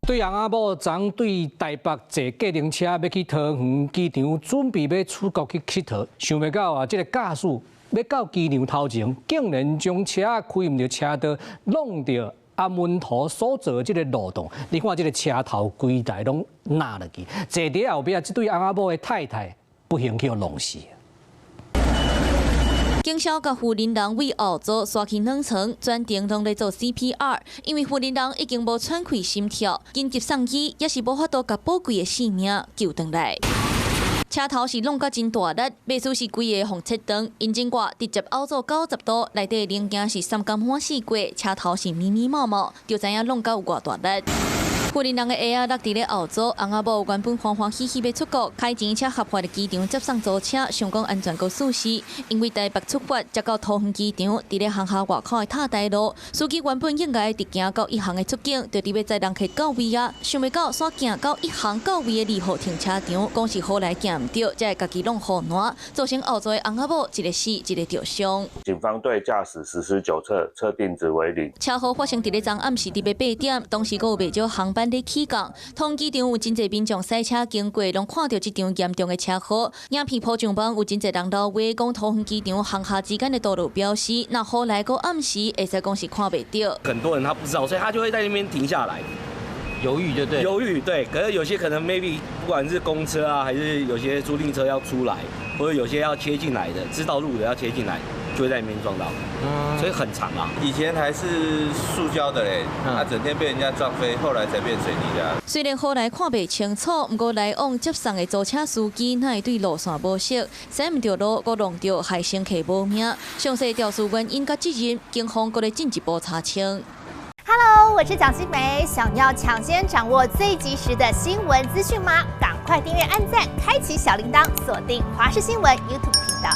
对翁仔某昨对台北坐计程车要去桃园机场，准备要出国去佚佗，想袂到啊，这个驾驶要到机场头前，竟然将车开唔到车道，弄到安文图所做的这个路洞。你看这个车头规台拢压落去，坐伫后壁，这对翁仔某的太太不幸去弄死。 警消甲负责人为后座刷去2层，专程拢在做 CPR， 因为负责人已经无喘气心跳，紧急送医也是无法度甲宝贵的性命救回来。车头是弄甲真大力，马术是规个红切灯，引擎挂直接凹做90度，内底零件是三工满四过，车头是密密麻麻，就知影弄到有偌大力。 负责人的鞋落伫咧后座，翁仔某原本欢欢喜喜要出国，开钱车合法的机场接送租车，想讲安全够舒适。因为台北出发，接到桃园机场，伫咧航厦外口的塔台路，司机原本应该直行到1巷的出境，就伫要载人客到位啊，想袂到煞行到1巷到位的2号停车场，讲是好来行唔到，才会家己弄好烂，造成后座的翁仔某一个死，一个受伤。警方对驾驶实施酒测定值为0。车祸发生伫咧昨暗时伫要8点，当时有袂少航班。 在起降，桃园机场有真侪民众赛车经过，拢看到这场严重的车祸。影片铺上网有真侪人留话，讲桃园机场航厦之间的道路标识，那后来个暗时，会使讲是看袂到。很多人他不知道，所以他就会在那边停下来，犹豫就对。犹豫对，可是有些可能 maybe 不管是公车啊，还是有些租赁车要出来，或者有些要切进来的，知道路的要切进来。 就会在里面撞到，所以很长啊。以前还是塑胶的嘞，整天被人家撞飞，后来才变水泥的。虽然后来看袂清楚，不过来往接送的租车司机，那会对路线无熟，驶唔到路，佮弄到害乘客无命。详细调查原因佮责任，警方佮来进一步查清。Hello， 我是蒋欣梅，想要抢先掌握最及时的新闻资讯吗？赶快订阅、按赞、开启小铃铛，锁定华视新闻 YouTube 频道。